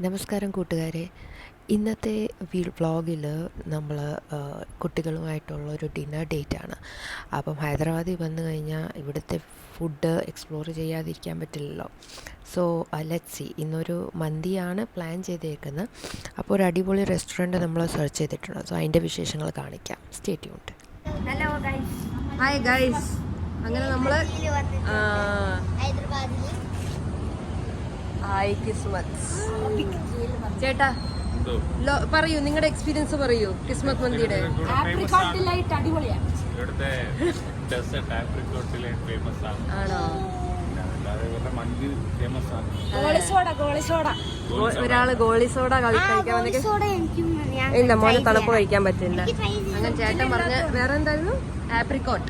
നമസ്കാരം കൂട്ടുകാരെ. ഇന്നത്തെ വ്ളോഗിൽ നമ്മൾ കുട്ടികളുമായിട്ടുള്ള ഒരു ഡിന്നർ ഡേറ്റാണ്. അപ്പം ഹൈദരാബാദിൽ വന്നു കഴിഞ്ഞാൽ ഇവിടുത്തെ ഫുഡ് എക്സ്പ്ലോർ ചെയ്യാതിരിക്കാൻ പറ്റില്ലല്ലോ. സോ ലെറ്റ്സ് സി, ഇന്നൊരു മന്തിയാണ് പ്ലാൻ ചെയ്തേക്കുന്നത്. അപ്പോൾ ഒരു അടിപൊളി റെസ്റ്റോറൻറ്റ് നമ്മൾ സെർച്ച് ചെയ്തിട്ടുണ്ട്. സോ അതിൻ്റെ വിശേഷങ്ങൾ കാണിക്കാം. Stay tuned. Hello guys. Hi guys. അങ്ങനെ നമ്മൾ ഹായ് കിസ്മത്ത് ചേട്ടാ പറയൂ, നിങ്ങളുടെ എക്സ്പീരിയൻസ് പറയൂ കിസ്മത്ത് മന്തിയുടെ. ആണോ? ഒരാള് ഗോളി സോഡ കഴിക്കാൻ ഇല്ല, മോനെ തണുപ്പ് കഴിക്കാൻ പറ്റില്ല. അങ്ങനെ ചേട്ടൻ പറഞ്ഞ വേറെ എന്തായിരുന്നു, ആപ്രിക്കോട്ട്.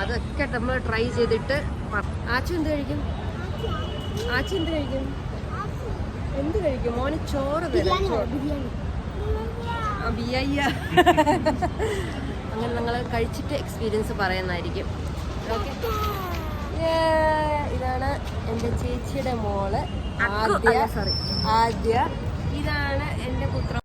അതൊക്കെ നമ്മൾ ട്രൈ ചെയ്തിട്ട്. ആച്ചു എന്ത് കഴിക്കും? ആച്ചി എന്ത് കഴിക്കും? എന്ത് കഴിക്കും മോന്? ചോറ് തരാം. ബിയ്യ. അങ്ങനെ ഞങ്ങൾ കഴിച്ചിട്ട് എക്സ്പീരിയൻസ് പറയുന്നതായിരിക്കും. ഓക്കെ. ഇതാണ് എൻ്റെ ചേച്ചിയുടെ മോള് ആദ്യ. ഇതാണ് എൻ്റെ പുത്രം.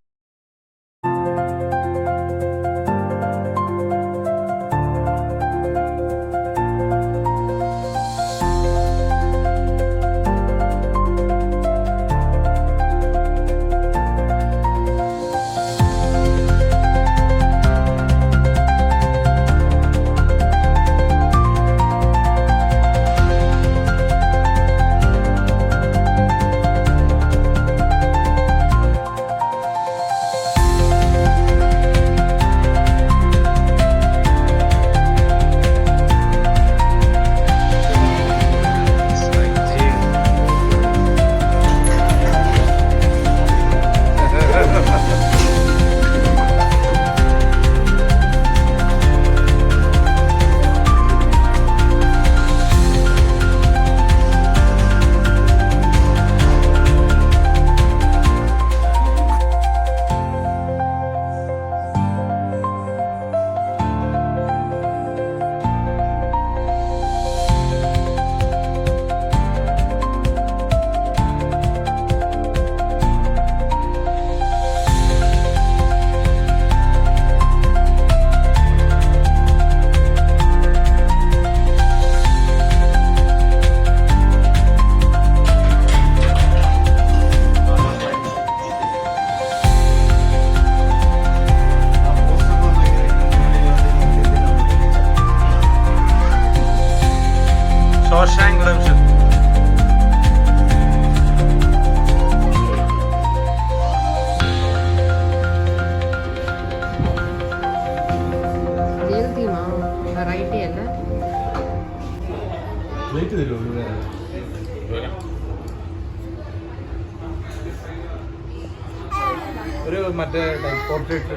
ഒരു മറ്റേ പോർട്രേറ്റ്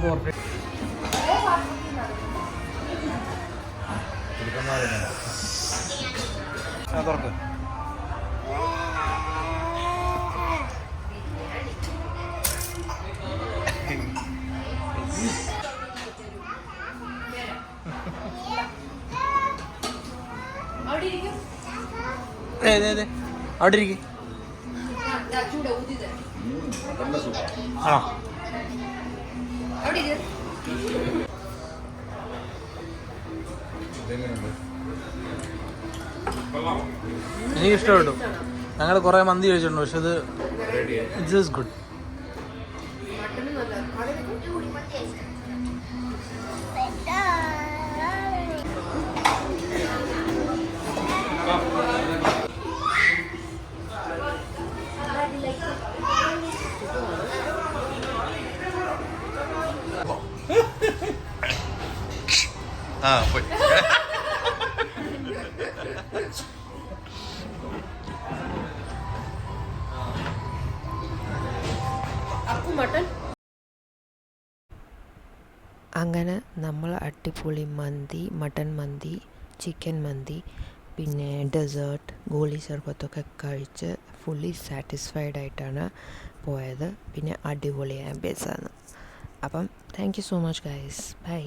പോർട്രേറ്റ് തുറക്ക്. അവിടെ ഇരിക്കും. ആണോ? എനിക്ക് ഇഷ്ടപ്പെട്ടു. ഞങ്ങൾ കുറെ മന്തി കഴിച്ചിട്ടുണ്ട്, പക്ഷെ ഇത് ഇറ്റ്സ് ഈസ് ഗുഡ്. പോയി. അങ്ങനെ നമ്മൾ അടിപൊളി മന്തി, മട്ടൻ മന്തി, ചിക്കൻ മന്തി, പിന്നെ ഡെസേർട്ട്, ഗോളി സർബത്തൊക്കെ കഴിച്ച് ഫുള്ളി സാറ്റിസ്ഫൈഡ് ആയിട്ടാണ് പോയത്. പിന്നെ അടിപൊളി ആംബിയൻസ് ആണ്. അപ്പം thank you so much guys. By.